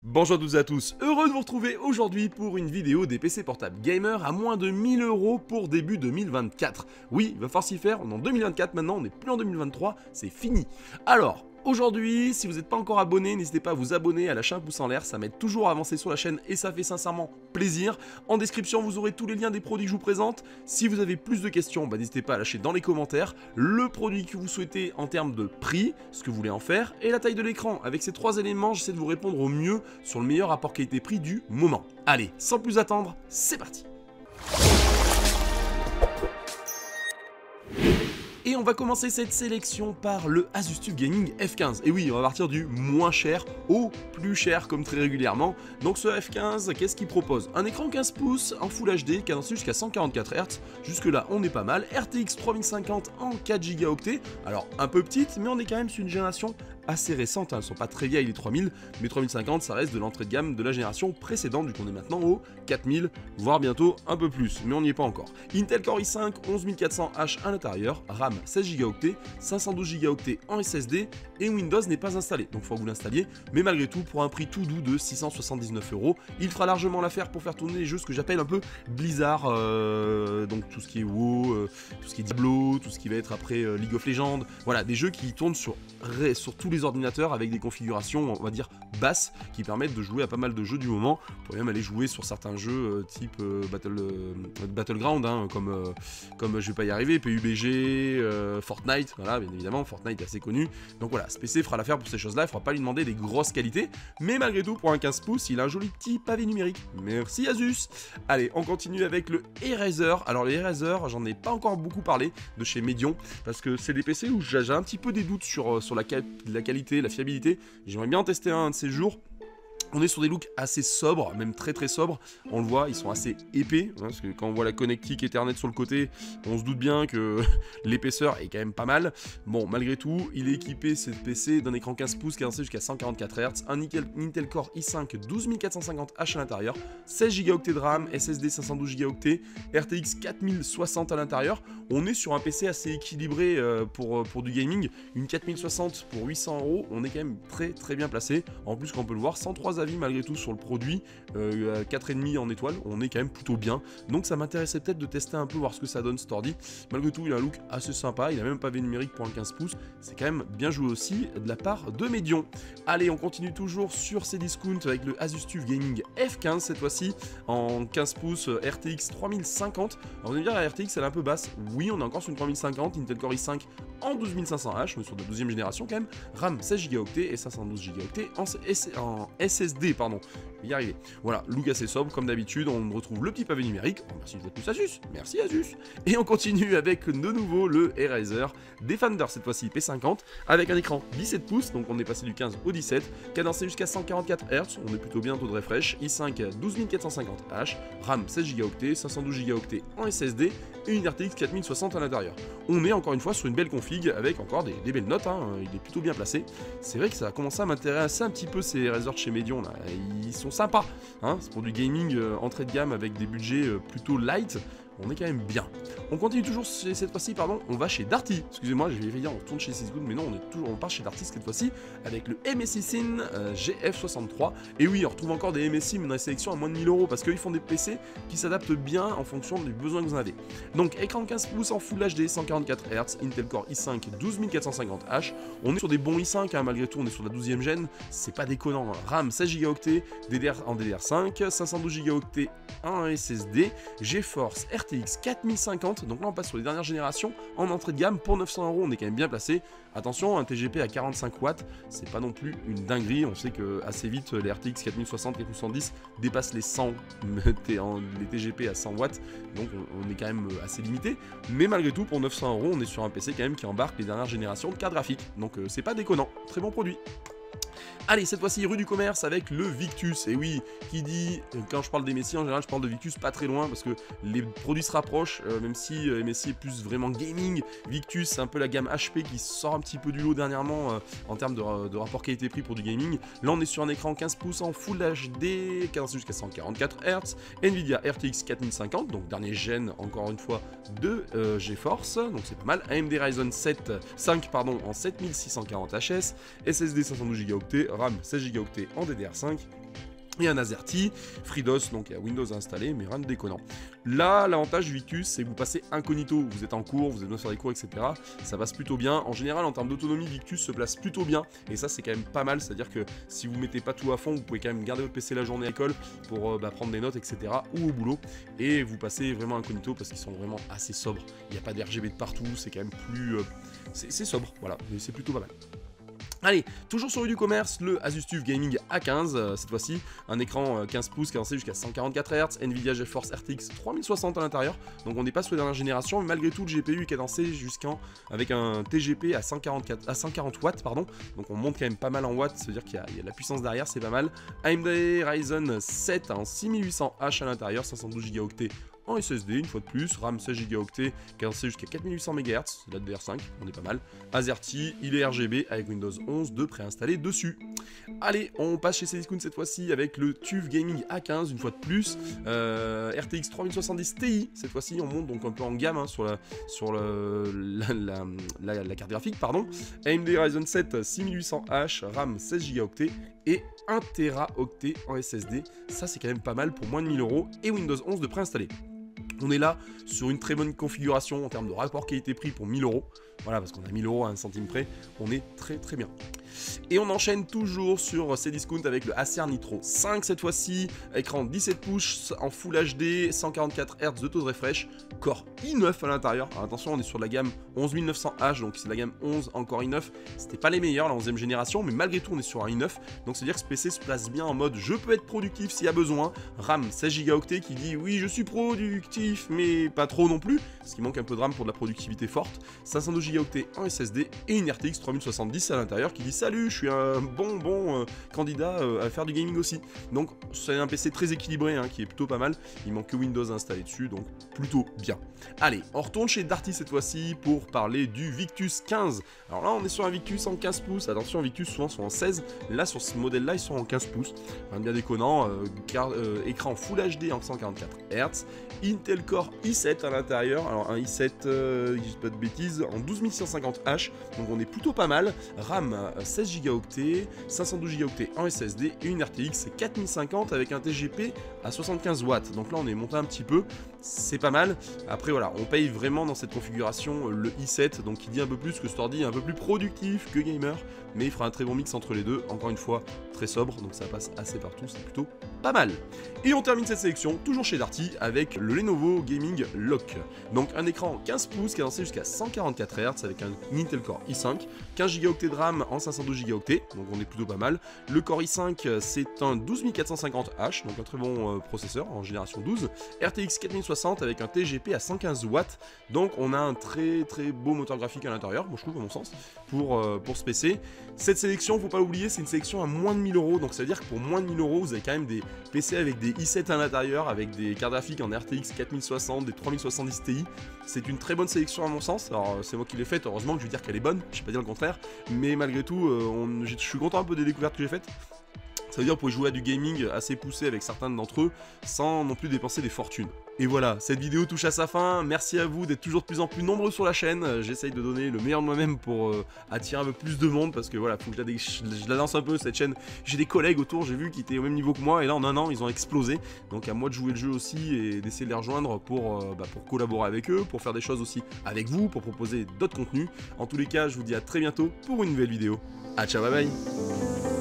Bonjour à toutes et à tous, heureux de vous retrouver aujourd'hui pour une vidéo des PC portables gamer à moins de 1000 € pour début 2024. Oui, il va falloir s'y faire, on est en 2024 maintenant, on n'est plus en 2023, c'est fini. Alors, aujourd'hui, si vous n'êtes pas encore abonné, n'hésitez pas à vous abonner, à lâcher un pouce en l'air, ça m'aide toujours à avancer sur la chaîne et ça fait sincèrement plaisir. En description, vous aurez tous les liens des produits que je vous présente. Si vous avez plus de questions, n'hésitez pas à lâcher dans les commentaires le produit que vous souhaitez en termes de prix, ce que vous voulez en faire, et la taille de l'écran. Avec ces trois éléments, j'essaie de vous répondre au mieux sur le meilleur rapport qualité-prix du moment. Allez, sans plus attendre, c'est parti! Et on va commencer cette sélection par le Asus TUF Gaming F15. Et oui, on va partir du moins cher au plus cher comme très régulièrement. Donc ce F15, qu'est-ce qu'il propose? Un écran 15 pouces en Full HD, cadencé jusqu'à 144 Hz. Jusque là, on est pas mal. RTX 3050 en 4 Go. Alors un peu petite, mais on est quand même sur une génération assez récente, hein. Elles sont pas très vieilles les 3000, mais 3050 ça reste de l'entrée de gamme de la génération précédente, vu qu'on est maintenant au 4000, voire bientôt un peu plus, mais on n'y est pas encore. Intel Core i5 11400H à l'intérieur, RAM 16 Go, 512 Go en SSD, et Windows n'est pas installé, donc il faut que vous l'installiez, mais malgré tout, pour un prix tout doux de 679 €, il fera largement l'affaire pour faire tourner les jeux, ce que j'appelle un peu Blizzard, donc tout ce qui est WoW, tout ce qui est Diablo, tout ce qui va être après League of Legends, voilà, des jeux qui tournent sur tous les ordinateurs avec des configurations, on va dire, basses, qui permettent de jouer à pas mal de jeux du moment. Vous pouvez même aller jouer sur certains jeux type Battleground, hein, comme je vais pas y arriver, PUBG, Fortnite, voilà, bien évidemment, Fortnite est assez connu. Donc voilà, ce PC fera l'affaire pour ces choses-là, il ne faudra pas lui demander des grosses qualités, mais malgré tout, pour un 15 pouces, il a un joli petit pavé numérique. Merci Asus. Allez, on continue avec le Eraser. Alors les Eraser, j'en ai pas encore beaucoup parlé de chez Medion, parce que c'est des PC où j'ai un petit peu des doutes sur la qualité, la fiabilité. J'aimerais bien en tester un de ces jours. On est sur des looks assez sobres, même très très sobres, on le voit, ils sont assez épais, hein, parce que quand on voit la connectique Ethernet sur le côté, on se doute bien que l'épaisseur est quand même pas mal. Bon, malgré tout, il est équipé, ce PC, d'un écran 15 pouces cadencé jusqu'à 144 Hz, un Intel Core i5 12450H à l'intérieur, 16 Go de RAM, SSD 512 Go, RTX 4060 à l'intérieur. On est sur un PC assez équilibré pour du gaming, une 4060 pour 800 €, on est quand même très très bien placé. En plus, qu'on peut le voir, 103 avis malgré tout sur le produit, 4,5 en étoile, on est quand même plutôt bien. Donc ça m'intéressait peut-être de tester un peu, voir ce que ça donne cet ordi. Malgré tout, il a un look assez sympa, il a même un pavé numérique pour un 15 pouces, c'est quand même bien joué aussi de la part de Medion. Allez, on continue toujours sur ces discounts avec le Asus TUF Gaming F15 cette fois-ci, en 15 pouces RTX 3050. Alors vous allez me dire, la RTX elle est un peu basse, oui on est encore sur une 3050, Intel Core i5 en 12500H, on est sur de la 12e génération quand même, RAM 16 Go et 512 Go en SSD, pardon, je vais y arriver. Voilà, look assez sobre comme d'habitude, on retrouve le petit pavé numérique, oh, merci de votre plus Asus, merci Asus. Et on continue avec de nouveau le Eraser Defender, cette fois-ci P50, avec un écran 17 pouces, donc on est passé du 15 au 17, cadencé jusqu'à 144 Hz, on est plutôt bien, taux de refresh, i5 12450H, RAM 16 Go, 512 Go en SSD, et une RTX 4060 à l'intérieur. On est encore une fois sur une belle config, avec encore des belles notes, hein, il est plutôt bien placé. C'est vrai que ça a commencé à m'intéresser un petit peu ces Eraser de chez Medion, là. Ils sont sympas, hein, c'est pour du gaming entrée de gamme avec des budgets plutôt light. On est quand même bien. On continue toujours cette fois-ci, pardon, on va chez Darty. Excusez-moi, j'ai failli dire on retourne chez Cisgood, mais non, on part chez Darty cette fois-ci avec le MSI Sin GF63. Et oui, on retrouve encore des MSI mais dans les sélections à moins de 1000 €, parce qu'ils font des PC qui s'adaptent bien en fonction du besoin que vous en avez. Donc écran 15 pouces en Full HD 144 Hz, Intel Core i5 12450H. On est sur des bons i5, hein, malgré tout, on est sur la 12e gêne, c'est pas déconnant, hein. RAM 16 Go en DDR5, 512 Go en SSD, GeForce RTX 4050, donc là on passe sur les dernières générations en entrée de gamme pour 900 €, on est quand même bien placé. Attention, un TGP à 45 watts, c'est pas non plus une dinguerie, on sait que assez vite les RTX 4060, 4070 dépassent les 100, les TGP à 100 watts, donc on est quand même assez limité, mais malgré tout pour 900 €, on est sur un PC quand même qui embarque les dernières générations de cartes graphiques, donc c'est pas déconnant, très bon produit. Allez, cette fois-ci, rue du commerce avec le Victus. Et oui, qui dit, quand je parle des MSI, en général, je parle de Victus pas très loin parce que les produits se rapprochent, même si MSI est plus vraiment gaming. Victus, c'est un peu la gamme HP qui sort un petit peu du lot dernièrement en termes de rapport qualité-prix pour du gaming. Là, on est sur un écran 15 pouces en Full HD, cadencé jusqu'à 144 Hz, Nvidia RTX 4050, donc dernier gène, encore une fois, de GeForce, donc c'est pas mal. AMD Ryzen 5 en 7640 HS, SSD 512 Go, RAM 16 Go en DDR5, et un AZERTY, FreeDOS, donc il y a Windows installé, mais rien de déconnant. Là, l'avantage du Victus, c'est que vous passez incognito, vous êtes en cours, vous êtes besoin de faire des cours, etc. Ça passe plutôt bien. En général, en termes d'autonomie, Victus se place plutôt bien, et ça, c'est quand même pas mal, c'est-à-dire que si vous mettez pas tout à fond, vous pouvez quand même garder votre PC la journée à l'école pour prendre des notes, etc. ou au boulot, et vous passez vraiment incognito parce qu'ils sont vraiment assez sobres. Il n'y a pas d'RGB de partout, c'est quand même plus... c'est sobre, voilà, mais c'est plutôt pas mal. Allez, toujours sur du commerce, le Asus TUF Gaming A15, cette fois-ci, un écran 15 pouces cadencé jusqu'à 144 Hz, Nvidia GeForce RTX 3060 à l'intérieur, donc on n'est pas sur la dernière génération, mais malgré tout le GPU est cadencé avec un TGP à 140 watts, pardon, donc on monte quand même pas mal en watts, ça veut dire qu'il y a de la puissance derrière, c'est pas mal. AMD Ryzen 7 en 6800H à l'intérieur, 512 Go en SSD, une fois de plus, RAM 16 Go, cadencé jusqu'à 4800 MHz, c'est la DR5, on est pas mal. AZERTY, il est RGB avec Windows 11 de préinstallé dessus. Allez, on passe chez Cdiscount cette fois-ci avec le TUF Gaming A15, une fois de plus. RTX 3070 Ti, cette fois-ci on monte donc un peu en gamme hein, sur la carte graphique, pardon. AMD Ryzen 7 6800H, RAM 16 Go et 1 Teraoctet en SSD. Ça c'est quand même pas mal pour moins de 1000 € et Windows 11 de préinstallé. On est là sur une très bonne configuration en termes de rapport qualité-prix pour 1000 €. Voilà, parce qu'on a 1000 € à 1 centime près, on est très très bien. Et on enchaîne toujours sur Cdiscount avec le Acer Nitro 5 cette fois-ci, écran 17 pouces en Full HD, 144 Hz de taux de refresh, Core i9 à l'intérieur. Alors attention, on est sur la gamme 11900H, donc c'est la gamme 11 en Core i9. C'était pas les meilleurs, la 11e génération, mais malgré tout on est sur un i9, donc c'est-à-dire que ce PC se place bien en mode je peux être productif s'il y a besoin. RAM 16 Go qui dit oui je suis productif, mais pas trop non plus, parce qu'il manque un peu de RAM pour de la productivité forte. 512 Go en SSD et une RTX 3070 à l'intérieur qui dit salut, je suis un bon candidat à faire du gaming aussi. Donc c'est un PC très équilibré hein, qui est plutôt pas mal. Il manque que Windows installé dessus, donc plutôt bien. Allez, on retourne chez Darty cette fois-ci pour parler du Victus 15. Alors là on est sur un Victus en 15 pouces. Attention, Victus souvent sont en 16. Là sur ce modèle là ils sont en 15 pouces. Rien de bien déconnant. Écran Full HD en 144 Hz. Intel Core i7 à l'intérieur. Alors un i7, je dis pas de bêtises, en 12150H. Donc on est plutôt pas mal. RAM 16 Go, 512 Go en SSD et une RTX 4050 avec un TGP à 75 watts. Donc là on est monté un petit peu, c'est pas mal. Après voilà, on paye vraiment dans cette configuration le i7, donc qui dit un peu plus que cet ordi est un peu plus productif que gamer, mais il fera un très bon mix entre les deux. Encore une fois, très sobre, donc ça passe assez partout, c'est plutôt pas mal. Et on termine cette sélection, toujours chez Darty, avec le Lenovo Gaming Lock. Donc un écran 15 pouces cadencé jusqu'à 144 Hz avec un Intel Core i5, 15 Go de RAM en 512 Go, donc on est plutôt pas mal. Le Core i5 c'est un 12450H, donc un très bon processeur en génération 12, RTX 4060 avec un TGP à 115 watts, donc on a un très beau moteur graphique à l'intérieur, moi je trouve à mon sens, pour ce PC. Cette sélection, faut pas l'oublier, c'est une sélection à moins de 1000 €, donc ça veut dire que pour moins de 1000 €, vous avez quand même des PC avec des i7 à l'intérieur, avec des cartes graphiques en RTX 4060, des 3070 Ti. C'est une très bonne sélection à mon sens. Alors c'est moi qui l'ai faite, heureusement que je vais dire qu'elle est bonne, je vais pas dire le contraire, mais malgré tout, je suis content un peu des découvertes que j'ai faites. Ça veut dire que vous pouvez jouer à du gaming assez poussé avec certains d'entre eux sans non plus dépenser des fortunes. Et voilà, cette vidéo touche à sa fin. Merci à vous d'être toujours de plus en plus nombreux sur la chaîne. J'essaye de donner le meilleur de moi-même pour attirer un peu plus de monde parce que voilà, faut que je la lance un peu cette chaîne. J'ai des collègues autour, j'ai vu qui étaient au même niveau que moi et là en un an ils ont explosé. Donc à moi de jouer le jeu aussi et d'essayer de les rejoindre pour collaborer avec eux, pour faire des choses aussi avec vous, pour proposer d'autres contenus. En tous les cas, je vous dis à très bientôt pour une nouvelle vidéo. Ah ciao, bye bye.